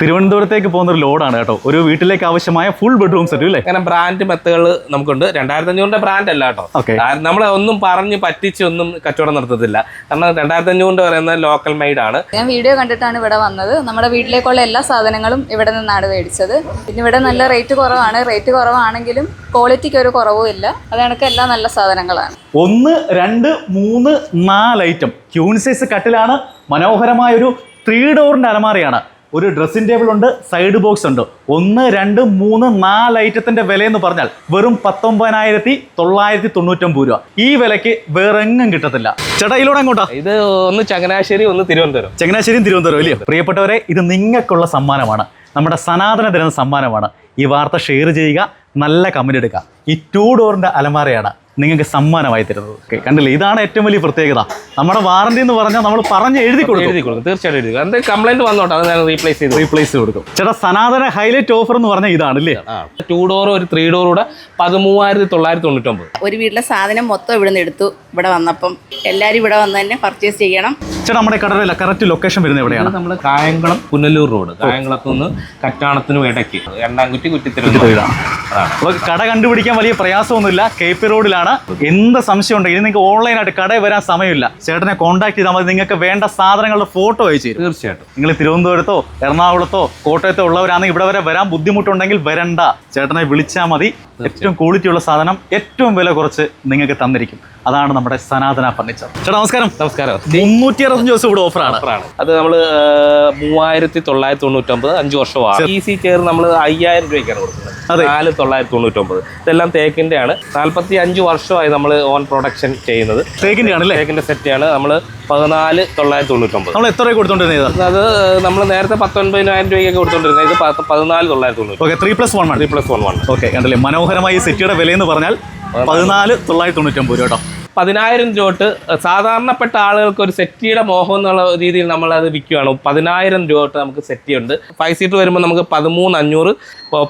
തിരുവനന്തപുരത്തേക്ക് പോകുന്ന ഒരു ലോഡാണ് കേട്ടോ. ഒരു വീട്ടിലേക്ക് ആവശ്യമായ ഫുൾ ബെഡ്റൂം സെറ്റ് അല്ലേ? അങ്ങനെ ബ്രാൻഡ് മെത്തകൾ നമുക്കുണ്ട്. 2500 ബ്രാൻഡ് അല്ല കേട്ടോ. നമ്മളെ ഒന്നും പറഞ്ഞ് പറ്റിച്ച് ഒന്നും കച്ചവടം നടത്തത്തില്ല. കാരണം 2500 പറയുന്നത് ലോക്കൽ മെയ്ഡ് ആണ്. ഞാൻ വീഡിയോ കണ്ടിട്ടാണ് ഇവിടെ വന്നത്. നമ്മുടെ വീട്ടിലേക്കുള്ള എല്ലാ സാധനങ്ങളും ഇവിടെ നിന്നാണ് മേടിച്ചത്. പിന്നെ ഇവിടെ നല്ല റേറ്റ് കുറവാണ്. റേറ്റ് കുറവാണെങ്കിലും ക്വാളിറ്റിക്ക് ഒരു കുറവും ഇല്ല. അതണക്ക് എല്ലാം നല്ല സാധനങ്ങളാണ്. 1, 2, 3, 4 ഐറ്റം ക്യൂൺ സൈസ് കട്ടിലാണ്. മനോഹരമായ ഒരു 3 ഡോറിന്റെ അലമാരയാണ്. ഒരു ഡ്രസ്സിംഗ് ടേബിൾ ഉണ്ട്, സൈഡ് ബോക്സ് ഉണ്ട്. 1, 2, 3, 4 ഐറ്റത്തിന്റെ വിലയെന്ന് പറഞ്ഞാൽ വെറും 19,999 രൂപ. ഈ വിലയ്ക്ക് വേറെ എങ്ങും കിട്ടത്തില്ല. ചേട്ടാ ഇതിലൂടെ അങ്ങോട്ടാ? ഇത് ഒന്ന് ചങ്ങനാശ്ശേരി, ഒന്ന് തിരുവനന്തപുരം. ചങ്ങനാശ്ശേരിയും തിരുവനന്തപുരം അല്ലേ? പ്രിയപ്പെട്ടവരെ, ഇത് നിങ്ങൾക്കുള്ള സമ്മാനമാണ്. നമ്മുടെ സനാതന തരുന്ന സമ്മാനമാണ്. ഈ വാർത്ത ഷെയർ ചെയ്യുക, നല്ല കമന്റ് എടുക്കുക. ഈ 2 ഡോറിന്റെ അലമാരയാണ് നിങ്ങൾക്ക് സമ്മാനമായി തരുന്നത്. കണ്ടില്ലേ, ഇതാണ് ഏറ്റവും വലിയ പ്രത്യേകത. നമ്മുടെ വാറന്റി എന്ന് പറഞ്ഞാൽ നമ്മൾ പറഞ്ഞ് എഴുതി കൊടുക്കും. തീർച്ചയായിട്ടും എഴുതി. എന്ത് കംപ്ലൈന്റ് വന്നോട്ടെ, അത് ഞാൻ റീപ്ലേസ് കൊടുക്കും. ചേട്ടാ, സനാതന ഹൈലൈറ്റ് ഓഫർ എന്ന് പറഞ്ഞാൽ ഇതാണല്ലേ? 2 ഡോർ ഒരു 3 ഡോർ കൂടെ 13,999. ഒരു വീട്ടിലെ സാധനം മൊത്തം ഇവിടെ നിന്ന് എടുത്തു. ഇവിടെ വന്നപ്പം എല്ലാവരും ഇവിടെ വന്ന് തന്നെ പർച്ചേസ് ചെയ്യണം. ചേട്ടാ, നമ്മുടെ കടയിലെ കറക്റ്റ് ലൊക്കേഷൻ വരുന്നത് എവിടെയാണ്? നമ്മൾ കായംകുളം പുനലൂർ റോഡ്. കായംകുളത്ത് നിന്ന് കറ്റാണത്തിനും ഇടയ്ക്ക് രണ്ടാംകുറ്റി കുറ്റിത്തിരുവനന്തപുരം. അപ്പോൾ കട കണ്ടുപിടിക്കാൻ വലിയ പ്രയാസമൊന്നുമില്ല. KP റോഡിലാണ്. എന്ത് സംശയം ഉണ്ടെങ്കിൽ നിങ്ങൾക്ക് ഓൺലൈനായിട്ട് കടയിൽ വരാൻ സമയമില്ല. ചേട്ടനെ കോൺടാക്ട് ചെയ്താൽ മതി. നിങ്ങൾക്ക് വേണ്ട സാധനങ്ങളുടെ ഫോട്ടോ അയച്ചു തരും. തീർച്ചയായിട്ടും. നിങ്ങൾ തിരുവനന്തപുരത്തോ എറണാകുളത്തോ കോട്ടയത്തോ ഉള്ളവരാണെങ്കിൽ ഇവിടെ വരെ വരാൻ ബുദ്ധിമുട്ടുണ്ടെങ്കിൽ വരണ്ട. ചേട്ടനെ വിളിച്ചാൽ മതി. ഏറ്റവും ക്വാളിറ്റിയുള്ള സാധനം ഏറ്റവും വില കുറച്ച് നിങ്ങൾക്ക് തന്നിരിക്കും. അതാണ് നമ്മുടെ സനാതന ഫർണിച്ചർ. ചേട്ടാ നമസ്കാരം. നമസ്കാരം. 365 ദിവസം ഇവിടെ ഓഫറാണ്. അത് നമ്മൾ 3,999 5 വർഷമാണ്. ഈസി ചെയർ നമ്മൾ 5,000 രൂപയ്ക്കാണ് കൊടുക്കുന്നത്. 4,999. ഇതെല്ലാം തേക്കിന്റെ ആണ്. 45 വർഷമായി നമ്മൾ ഓൺ പ്രൊഡക്ഷൻ ചെയ്യുന്നത്. തേക്കിന്റെ ആണല്ലേ? തേക്കിന്റെ സെറ്റ് ആണ്. നമ്മൾ 14,999. നമ്മൾ എത്ര രൂപ കൊടുത്തോണ്ടിരുന്നത്? അത് നമ്മൾ നേരത്തെ 19,000 രൂപയ്ക്ക് കൊടുത്തോണ്ടിരുന്നത്. ഇത് 14,999. 3+1. ഓക്കെ, കണ്ടല്ലേ മനോഹരമായ ഈ സെറ്റിയുടെ വിലയെന്ന് പറഞ്ഞാൽ 14,999 രൂപ കേട്ടോ. 10,000 രൂപ തൊട്ട് സാധാരണപ്പെട്ട ആളുകൾക്ക് ഒരു സെറ്റിയുടെ മോഹം എന്നുള്ള രീതിയിൽ നമ്മൾ അത് വിൽക്കുകയാണ്. 10,000 രൂപ തൊട്ട് നമുക്ക് സെറ്റി ഉണ്ട്. 5 സീറ്റർ വരുമ്പോൾ നമുക്ക് 13,500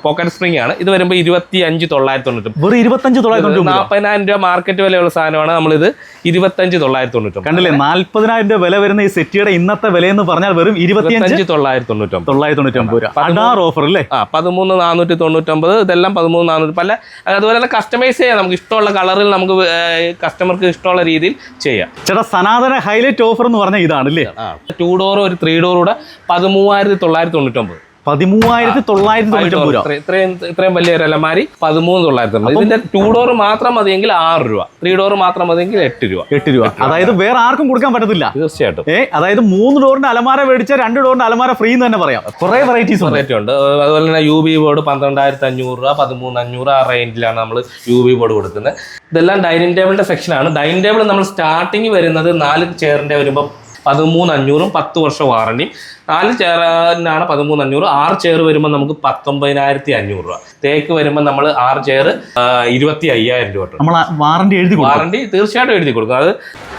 പോക്കറ്റ് സ്പ്രിംഗ് ആണ്. ഇത് വരുമ്പോൾ 25,999. 40,000 രൂപ മാർക്കറ്റ് വിലയുള്ള സാധനമാണ്. നമ്മളിത് 25,999. കണ്ടില്ലേ, 40,000 രൂപ വില വരുന്ന ഈ സെറ്റിയുടെ ഇന്നത്തെ വില എന്ന് പറഞ്ഞാൽ വെറും 25,999 രൂപ. അഡാർ ഓഫർ അല്ലേ? 13,499. ഇതെല്ലാം 13,400. പല അതുപോലെ തന്നെ കസ്റ്റമൈസ് ചെയ്യാം. നമുക്ക് ഇഷ്ടമുള്ള കളറിൽ നമുക്ക് കസ്റ്റമർക്ക് ഇഷ്ടമുള്ള രീതിയിൽ ചെയ്യാം. ചേട്ടാ, സനാതന ഹൈലൈറ്റ് ഓഫർ എന്ന് പറഞ്ഞാൽ ഇതാണല്ലേ? 2 ഡോർ ഒരു 3 ഡോർ കൂടെ 13,999. 13,999 രൂപ. ഇത്രയും വലിയ ഒരു അലമാരി 13,999. ഇതിന്റെ 2 ഡോർ മാത്രം മതിയെങ്കിൽ 6 രൂപ, 3 ഡോർ മാത്രം മതിയെങ്കിൽ 8 രൂപ. അതായത് വേറെ ആർക്കും കൊടുക്കാൻ പറ്റത്തില്ല. തീർച്ചയായിട്ടും. അതായത് 3 ഡോറിന്റെ അലമാര മേടിച്ച 2 ഡോറിന്റെ അലമാര ഫ്രീ എന്ന് തന്നെ പറയാം. കുറെ വെറൈറ്റീസ് ഉണ്ട്. അതുപോലെ തന്നെ UV ബോർഡ് 12,500 രൂപ, 13,500 ആ റേഞ്ചിലാണ് നമ്മൾ UV ബോർഡ് കൊടുക്കുന്നത്. ഇതെല്ലാം ഡൈനിങ് ടേബിളിന്റെ സെക്ഷനാണ്. ഡൈനിങ് ടേബിൾ നമ്മൾ സ്റ്റാർട്ടിങ് വരുന്നത് 4 ചെയറിന്റെ വരുമ്പോൾ 13,500, 10 വർഷം വാറണ്ടി. 4 ചെയറിനാണ് 13,500. 6 ചെയർ വരുമ്പോൾ നമുക്ക് 19,500 രൂപ. തേക്ക് വരുമ്പോൾ നമ്മൾ 6 ചെയർ 25,000 രൂപ. നമ്മൾ വാറണ്ടി തീർച്ചയായിട്ടും എഴുതി കൊടുക്കും. അത്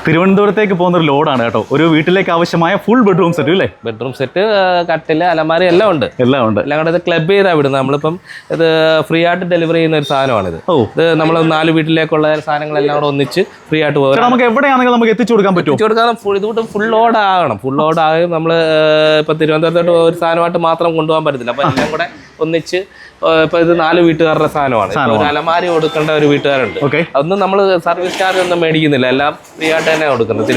തിരുവനന്തപുരത്തേക്ക് പോകുന്ന ഒരു ലോഡാണ് കേട്ടോ. ഒരു വീട്ടിലേക്ക് ആവശ്യമായ ഫുൾ ബെഡ്റൂം സെറ്റ് അല്ലേ? ബെഡ്റൂം സെറ്റ്, കട്ടില്, അലമാരി എല്ലാം ഉണ്ട്. എല്ലാം കൂടെ ഇത് ക്ലബ് ചെയ്താൽ വിടുന്നത്. നമ്മളിപ്പം ഇത് ഫ്രീ ആയിട്ട് ഡെലിവറി ചെയ്യുന്ന ഒരു സാധനമാണിത്. ഇത് നമ്മൾ 4 വീട്ടിലേക്കുള്ള സാധനങ്ങളെല്ലാം കൂടെ ഒന്നിച്ച് ഫ്രീ ആയിട്ട് പോകും. നമുക്ക് എവിടെയാണെങ്കിലും നമുക്ക് എത്തിച്ചു കൊടുക്കാൻ പറ്റും. ഇതുകൊണ്ട് ഫുൾ ലോഡ് ആകണം. ഫുൾ ലോഡ് ആകും. നമ്മൾ ഇപ്പൊ തിരുവനന്തപുരത്തോട്ട് ഒരു സാധനമായിട്ട് മാത്രം കൊണ്ടുപോകാൻ പറ്റത്തില്ല. അപ്പൊ എല്ലാം കൂടെ ഒന്നിച്ച് ഇപ്പൊ ഇത് 4 വീട്ടുകാരുടെ സാധനമാണ്. ഒരു അലമാരി കൊടുക്കേണ്ട ഒരു വീട്ടുകാരുണ്ട്. അതൊന്നും നമ്മൾ സർവീസ് ചാർജ് ഒന്നും മേടിക്കുന്നില്ല. എല്ലാം ഫ്രീ ആയിട്ട് തന്നെ കൊടുക്കുന്നത്.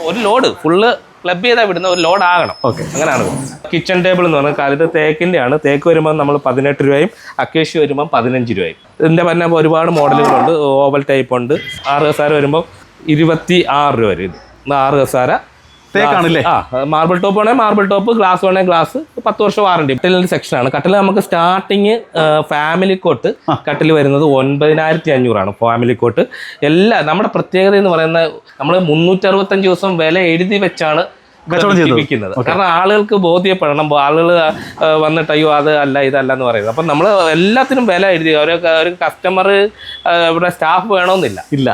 ഒരു ലോഡ് ഫുള്ള് ക്ലബ് ചെയ്താൽ വിടുന്ന ഒരു ലോഡ് ആകണം. അങ്ങനെയാണ്. കിച്ചൺ ടേബിൾ എന്ന് പറഞ്ഞാൽ ഇത് തേക്കിന്റെ ആണ്. തേക്ക് വരുമ്പോൾ നമ്മൾ 18 രൂപയും അക്കേഷ്യ വരുമ്പോൾ 15 രൂപയും. ഇതിന്റെ പറഞ്ഞ ഒരുപാട് മോഡലുകളുണ്ട്. ഓവൽ ടൈപ്പ് ഉണ്ട്. 6 കസാര വരുമ്പോൾ 26 രൂപ വരും. ഇത് 6 കസാര തേക്കാണല്ലേ? മാർബിൾ ടോപ്പ് വേണേൽ മാർബിൾ ടോപ്പ്, ഗ്ലാസ് വേണേൽ ഗ്ലാസ്. 10 വർഷം വാറണ്ടി. കട്ടിലിന്റെ സെക്ഷനാണ്. കട്ടിൽ നമുക്ക് സ്റ്റാർട്ടിങ് ഫാമിലി കോട്ട് കട്ടിൽ വരുന്നത് 9,500 ആണ്. ഫാമിലി കോട്ട് എല്ലാം നമ്മുടെ പ്രത്യേകത എന്ന് പറയുന്നത് നമ്മൾ 365 ദിവസം വില എഴുതി വെച്ചാണ് വിൽക്കുന്നത്. കാരണം ആളുകൾക്ക് ബോധ്യപ്പെടണം. ആളുകൾ വന്നിട്ട് അയ്യോ അത് അല്ല ഇതല്ല എന്ന് പറയുന്നത്. അപ്പം നമ്മൾ എല്ലാത്തിനും വില എഴുതി. ഒരു കസ്റ്റമർ ഇവിടെ സ്റ്റാഫ് വേണമെന്നില്ല.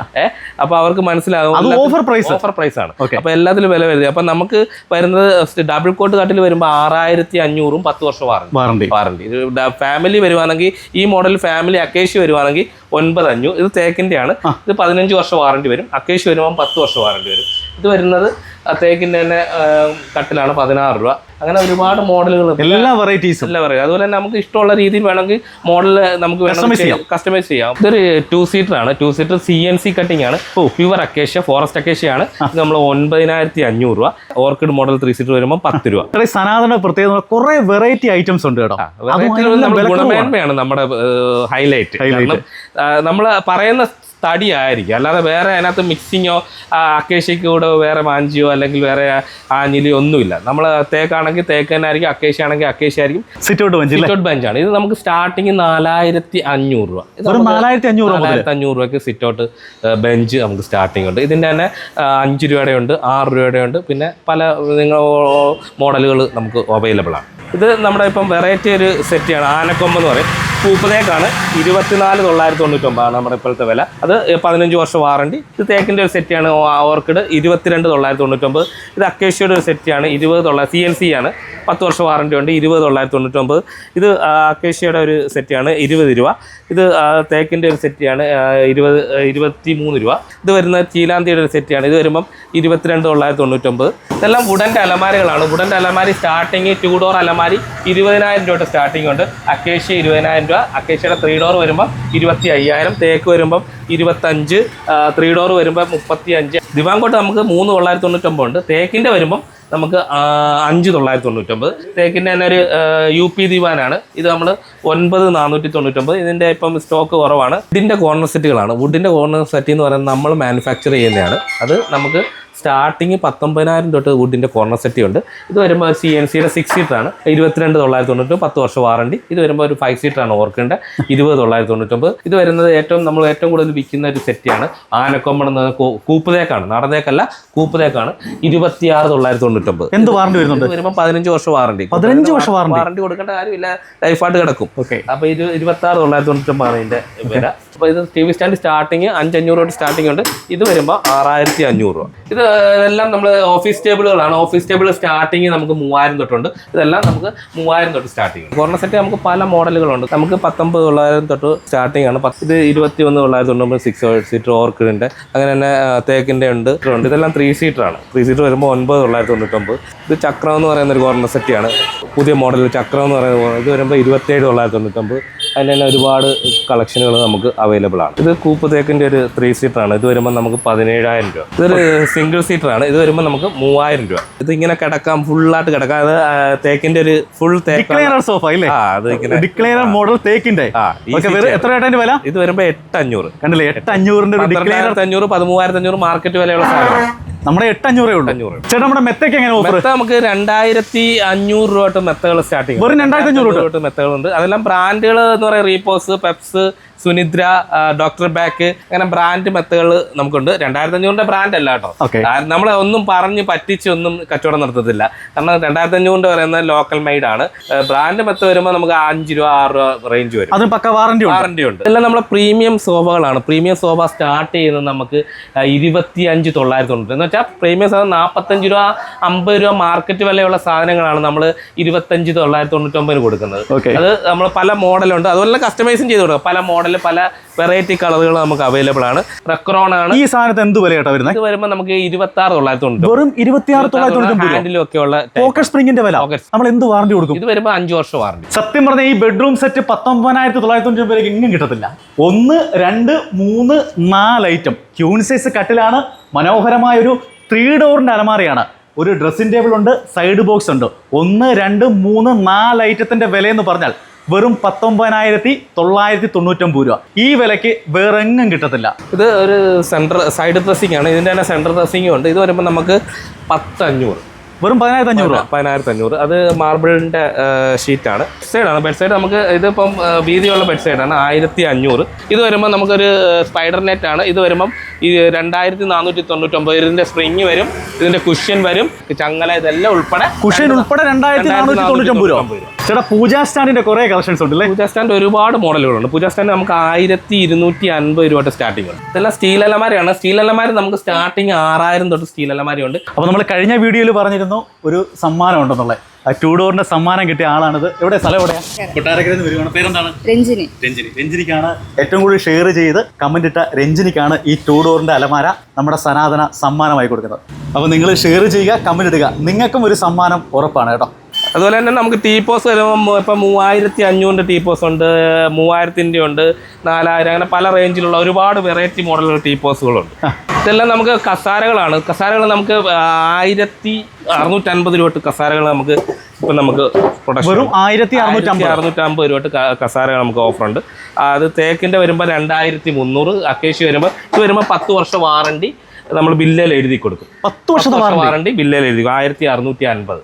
അപ്പൊ അവർക്ക് മനസ്സിലാകും ഓഫർ പ്രൈസ് ആണ്. അപ്പൊ എല്ലാത്തിലും വില എഴുതി. അപ്പൊ നമുക്ക് വരുന്നത് ഡബിൾ കോട്ട് കട്ടിൽ വരുമ്പോൾ 6,500 10 വർഷം വാറണ്ടി. ഫാമിലി വരുവാണെങ്കിൽ ഈ മോഡൽ ഫാമിലി അക്കേഷ്യ വരുവാണെങ്കിൽ 9,500. ഇത് തേക്കിന്റെ ആണ്. ഇത് 15 വർഷം വാറണ്ടി വരും. അക്കേഷ്യ വരുമ്പോൾ 10 വർഷം വാറണ്ടി വരും. ഇത് വരുന്നത് തേക്കിൻ്റെ തന്നെ കട്ടിലാണ് 16 രൂപ. അങ്ങനെ ഒരുപാട് മോഡലുകൾ, എല്ലാ വെറൈറ്റീസും എല്ലാം പറയും. അതുപോലെ തന്നെ നമുക്ക് ഇഷ്ടമുള്ള രീതിയിൽ വേണമെങ്കിൽ മോഡൽ നമുക്ക് കസ്റ്റമൈസ് ചെയ്യാം. ഇതൊരു 2 സീറ്റർ ആണ്. 2 സീറ്റർ CNC കട്ടിംഗ് ആണ്. പ്യുവർ അക്കേഷ്യ, ഫോറസ്റ്റ് അക്കേഷ്യ ആണ്. ഇത് നമ്മൾ 9500 രൂപ. ഓർക്കിഡ് മോഡൽ 3 സീറ്റർ വരുമ്പോൾ 10 രൂപ. സനാതന പ്രത്യേകത കുറെ വെറൈറ്റി ഐറ്റംസ് ഉണ്ട് കേട്ടോ. ഗുണമേന്മയാണ് നമ്മുടെ ഹൈലൈറ്റ്. കാരണം നമ്മൾ പറയുന്ന തടി ആയിരിക്കും, അല്ലാതെ വേറെ അതിനകത്ത് മിക്സിങ്ങോ അക്കേഷ്യയ്ക്ക് കൂടെ വേറെ മാഞ്ചിയോ അല്ലെങ്കിൽ വേറെ ആഞ്ഞിലിയോ ഒന്നുമില്ല. നമ്മൾ തേക്കാണെങ്കിൽ തേക്ക് തന്നെ ആയിരിക്കും, അക്കേഷ്യ ആണെങ്കിൽ അക്കേഷ്യ ആയിരിക്കും. സിറ്റ് ഔട്ട് ബെഞ്ചാണ്. ഇത് നമുക്ക് സ്റ്റാർട്ടിങ് 4500 രൂപ. 4500 രൂപയ്ക്ക് സിറ്റ് ഔട്ട് ബെഞ്ച് നമുക്ക് സ്റ്റാർട്ടിങ് ഉണ്ട്. ഇതിൻ്റെ തന്നെ 5 രൂപയുടെ ഉണ്ട്, 6 രൂപയുടെ ഉണ്ട്, പിന്നെ പല മോഡലുകൾ നമുക്ക് അവൈലബിൾ ആണ്. ഇത് നമ്മുടെ ഇപ്പം വെറൈറ്റി ഒരു സെറ്റാണ്. ആനക്കൊമ്പ് എന്ന് പറയും. പൂപ്പതേക്കാണ്. 24,999 നമ്മുടെ ഇപ്പോഴത്തെ വില. അത് 15 വർഷം വാറണ്ടി. ഇത് തേക്കിൻ്റെ ഒരു സെറ്റാണ്. ഓർക്കിഡ് 22,999. ഇത് അക്കേഷ്യയുടെ ഒരു സെറ്റാണ്. 20,000 CNC ആണ്. 10 വർഷം വാറണ്ടി ഉണ്ട്. 20,999. ഇത് അക്കേഷ്യയുടെ ഒരു സെറ്റാണ്. 20 രൂപ. ഇത് തേക്കിൻ്റെ ഒരു സെറ്റാണ്. 23 രൂപ. ഇത് വരുന്നത് ചീലാന്തിയുടെ ഒരു സെറ്റാണ്. ഇത് വരുമ്പം 22,999. ഇതെല്ലാം വുഡൻ്റെ അലമാരകളാണ്. വുഡൻ്റെ അലമാരി സ്റ്റാർട്ടിങ് 2 ഡോർ അലമാരി 20,000 രൂപ സ്റ്റാർട്ടിങ് ഉണ്ട്. അക്കേഷ്യ 20,000 രൂപ. അക്കേഷ്യയുടെ 3 ഡോർ വരുമ്പോൾ 25,000. തേക്ക് വരുമ്പം 25. 3 ഡോർ വരുമ്പോൾ 35. ദിവാങ്കോട്ട് നമുക്ക് 3,999 ഉണ്ട്. തേക്കിൻ്റെ വരുമ്പം നമുക്ക് 5,999. തേക്കിൻ്റെ തന്നെ ഒരു UP ദിവാനാണ്. ഇത് നമ്മൾ 9,499. ഇതിൻ്റെ ഇപ്പം സ്റ്റോക്ക് കുറവാണ്. വുഡിൻ്റെ കോർണർ സെറ്റുകളാണ്. വുഡിൻ്റെ കോർണർ സെറ്റ് എന്ന് പറയുന്നത് നമ്മൾ മാനുഫാക്ചർ ചെയ്യുന്നതാണ്. അത് നമുക്ക് സ്റ്റാർട്ടിങ് 19,000 തൊട്ട് വുഡിൻ്റെ കോർണർ സെറ്റ് ഉണ്ട്. ഇത് വരുമ്പോൾ ഒരു CNCയുടെ 6 സീറ്ററാണ്. 22,999. 10 വർഷം വാറണ്ടി. ഇത് വരുമ്പോൾ ഒരു 5 സീറ്ററാണ്. ഓർക്കിൻ്റെ 20,999. ഇത് വരുന്നത് നമ്മൾ ഏറ്റവും കൂടുതൽ വിൽക്കുന്ന ഒരു സെറ്റാണ്. ആനക്കൊമ്പെന്ന കൂപ്പുതേക്കാണ്. നടന്നേക്കല്ല, കൂപ്പുതേക്കാണ്. 26,999. എന്ത് വാറണ്ടി വരുന്നുണ്ട്? വരുമ്പോൾ 15 വർഷം വാറണ്ടി. 15 വർഷം വാറണ്ടി കൊടുക്കേണ്ട കാര്യമില്ല, ലൈഫായിട്ട് കിടക്കും. ഓക്കെ. അപ്പോൾ 26,999 ആണ് ഇതിൻ്റെ വില. അപ്പോൾ ഇത് TV സ്റ്റാൻഡ് സ്റ്റാർട്ടിങ് 5,500 തൊട്ട് സ്റ്റാർട്ടിങ് ഉണ്ട്. ഇത് വരുമ്പോൾ 6,500 രൂപ. ഇത് എല്ലാം നമ്മൾ ഓഫീസ് ടേബിളുകളാണ്. ഓഫീസ് ടേബിൾ സ്റ്റാർട്ടിങ് നമുക്ക് 3,000 തൊട്ടുണ്ട്. ഇതെല്ലാം നമുക്ക് 3,000 തൊട്ട് സ്റ്റാർട്ടിങ്. കോർണർ സെറ്റ് നമുക്ക് പല മോഡലുകളുണ്ട്. നമുക്ക് 19,900 തൊട്ട് സ്റ്റാർട്ടിങ് ആണ്. ഇത് 21,999 6 സീറ്റർ ഓർക്കിഡിൻ്റെ. അങ്ങനെ തന്നെ തേക്കിൻ്റെ ഉണ്ട്. ഇതെല്ലാം 3 സീറ്ററാണ്. 3 സീറ്റർ വരുമ്പോൾ 9,999. ഇത് ചക്രം എന്ന് പറയുന്ന ഒരു കോർണർ സെറ്റാണ്. പുതിയ മോഡൽ ചക്രം എന്ന് പറയുന്നത്. ഇത് വരുമ്പോൾ 27,999. അതിന് തന്നെ ഒരുപാട് കളക്ഷനുകൾ നമുക്ക് അവൈലബിൾ ആണ്. ഇത് കൂപ്പ് തേക്കിൻ്റെ ഒരു 3 സീറ്ററാണ്. ഇത് വരുമ്പോൾ നമുക്ക് 17,000 രൂപ. ഇതൊരു സിംഗിൾ സീറ്ററാണ്. ഇത് വരുമ്പോൾ നമുക്ക് 3,000 രൂപ. ഇത് ഇങ്ങനെ കിടക്കാം, ഫുള്ളായിട്ട് കിടക്കാം. അത് തേക്കിൻ്റെ ഒരു ഫുൾ സോഫ ഇല്ലേ? മോഡൽ തേക്കിൻ്റെ. എത്ര വില? ഇത് വരുമ്പോൾ 8,500. കണ്ടില്ലേ? 8,500. 13,500 മാർക്കറ്റ് വിലയുള്ള സാധനം. നമ്മുടെ 8,500 ഉണ്ട്. ചേട്ടാ നമ്മുടെ മെത്തയ്ക്ക് എങ്ങനെ ഓഫർ? നമുക്ക് 2,500 രൂപ തൊട്ട് മെത്തകൾ സ്റ്റാർട്ടിങ്. വെറും 2,500 തൊട്ട് മെത്തകളുണ്ട്. അതെല്ലാം ബ്രാൻഡുകൾ എന്ന് പറയുന്നത് repose, Peps, Sunidra, doctor back, അങ്ങനെ ബ്രാൻഡ് മെത്തകൾ നമുക്കുണ്ട്. 2,500 ബ്രാൻഡ് അല്ല കേട്ടോ. നമ്മളെ ഒന്നും പറഞ്ഞ് പറ്റിച്ചൊന്നും കച്ചവടം നടത്തത്തില്ല. കാരണം 2,500 പറയുന്നത് ലോക്കൽ മെയ്ഡ് ആണ്. ബ്രാൻഡ് മെത്ത വരുമ്പോൾ നമുക്ക് 5 രൂപ 6 രൂപ റേഞ്ച് വരും. അത് പക്ക വാറണ്ടി ഉണ്ട്. ഇതെല്ലാം നമ്മളെ പ്രീമിയം സോഫകളാണ്. പ്രീമിയം സോഫ സ്റ്റാർട്ട് ചെയ്യുന്നത് നമുക്ക് 25,990. എന്ന് വെച്ചാൽ പ്രീമിയം സോഫ 45 രൂപ 50 രൂപ മാർക്കറ്റ് വിലയുള്ള സാധനങ്ങളാണ് നമ്മൾ 25,999 കൊടുക്കുന്നത്. അത് നമ്മൾ പല മോഡലുണ്ട്. അതുപോലെ കസ്റ്റമൈസും ചെയ്ത് കൊടുക്കുക. പല മോഡൽ, പല വെറൈറ്റി കളറുകൾ നമുക്ക് അവൈലബിൾ ആണ്. റെക്രോൺ ആണ്. ഈ സാധനത്തിന് എന്ത് വിലയാട്ടോ വരുന്നത്? ഇത് വരുമ്പോൾ നമുക്ക് 26,990. വെറും 26,990. ഹാൻഡിലും ഒക്കെ ഉള്ള പോക്കറ്റ് സ്പ്രിംഗിന്റെ വില. നമ്മൾ എന്ത് വാറണ്ടി കൊടുക്കും? ഇത് വരുമ്പോൾ 5 വർഷം വാറണ്ടി. സത്യം പറഞ്ഞാൽ ഈ ബെഡ്റൂം സെറ്റ് 19,990 ഇങ്ങും കിട്ടത്തില്ല. 1, 2, 3, 4 ഐറ്റം ക്യൂൺ സൈസ് കട്ടിലാണ്. മനോഹരമായ ഒരു 3 ഡോറിന്റെ അലമാരയാണ്. ഒരു ഡ്രസ്സിംഗ് ടേബിൾ ഉണ്ട്, സൈഡ് ബോക്സ് ഉണ്ട്. 1, 2, 3, 4 ഐറ്റത്തിന്റെ വിലയെന്ന് പറഞ്ഞാൽ വെറും 19,999 രൂപ. ഈ വിലയ്ക്ക് വേറെ എങ്ങും കിട്ടത്തില്ല. ഇത് ഒരു സൈഡ് ഡ്രസ്സിംഗ് ആണ്. ഇതിൻ്റെ തന്നെ സെൻട്രൽ ഡ്രസ്സിംഗും ഉണ്ട്. ഇത് വരുമ്പോൾ നമുക്ക് 10,500. വെറും 10,500 രൂപ. 10,500. അത് മാർബിളിൻ്റെ ഷീറ്റാണ്. സൈഡാണ് ബെഡ് സൈഡ്. നമുക്ക് ഇതിപ്പം വീതിയുള്ള ബെഡ് സൈഡാണ്. 1,500. ഇത് വരുമ്പോൾ നമുക്കൊരു സ്പൈഡർ നെറ്റ് ആണ്. ഇത് വരുമ്പം 2,499. ഇതിൻ്റെ സ്പ്രിങ് വരും, ഇതിൻ്റെ കുഷ്യൻ വരും, ചങ്ങല, ഇതെല്ലാം ഉൾപ്പെടെ കുഷ്യൻ ഉൾപ്പെടെ 2,499 രൂപ. ചേട്ടാ പൂജാ സ്റ്റാൻഡിന്റെ കുറെ കളക്ഷൻസ് ഉണ്ട്. പൂജാ സ്റ്റാൻഡ് ഒരുപാട് മോഡലുകളുണ്ട്. പൂജാ സ്റ്റാൻഡ് നമുക്ക് 1,250 രൂപ സ്റ്റാർട്ടിംഗ് ഉണ്ട്. ഇതെല്ലാം സ്റ്റീൽ അലമാരയാണ്. സ്റ്റീൽ അലമാര നമുക്ക് സ്റ്റാർട്ടിങ് 6,000 തൊട്ട് സ്റ്റീൽ അലമാര ഉണ്ട്. അപ്പോൾ നമ്മൾ കഴിഞ്ഞ വീഡിയോയിൽ പറഞ്ഞിരുന്നു ഒരു സമ്മാനം ഉണ്ടെന്നുള്ളത്. ടൂ ഡോറിന്റെ സമ്മാനം കിട്ടിയ ആളാണിത്. എവിടെ സ്ഥലം എവിടെയാ? കൊട്ടാരക്കരയിൽ നിന്ന് വരുവാണ്. പേരെന്താണ്? രഞ്ജിനി. രഞ്ജിനിക്കാണ് ഏറ്റവും കൂടുതൽ ഷെയർ ചെയ്ത് കമന്റ് ഇട്ട രഞ്ജിനിക്കാണ് ഈ ടൂ ഡോറിന്റെ അലമാര നമ്മുടെ സനാതന സമ്മാനമായി കൊടുക്കുന്നത്. അപ്പോൾ നിങ്ങൾ ഷെയർ ചെയ്യുക, കമന്റ് ഇടുക, നിങ്ങൾക്കും ഒരു സമ്മാനം ഉറപ്പാണ് കേട്ടോ. അതുപോലെ തന്നെ നമുക്ക് ടീപ്പോസ് വരുമ്പോൾ ഇപ്പം 3500 ടീപ്പോസ് ഉണ്ട്, 3000 ഉണ്ട്, 4000, അങ്ങനെ പല റേഞ്ചിലുള്ള ഒരുപാട് വെറൈറ്റി മോഡലുള്ള ടീപ്പോസുകളുണ്ട്. ഇതെല്ലാം നമുക്ക് കസാരകളാണ്. കസാരകൾ നമുക്ക് 1650 രൂപ തൊട്ട് കസാരകൾ നമുക്ക് ഇപ്പം നമുക്ക് പ്രൊഡക്ഷൻ 1650 രൂപ തൊട്ട് കസാരകൾ നമുക്ക് ഓഫറുണ്ട്. അത് തേക്കിൻ്റെ വരുമ്പോൾ 2300, അക്കേഷ്യ വരുമ്പോൾ ഇത് വരുമ്പോൾ 10 വർഷം വാറണ്ടി നമ്മൾ ബില്ലിൽ എഴുതി കൊടുക്കും. 10 വർഷത്തെ വാറണ്ടി ബില്ലിൽ എഴുതി 1650.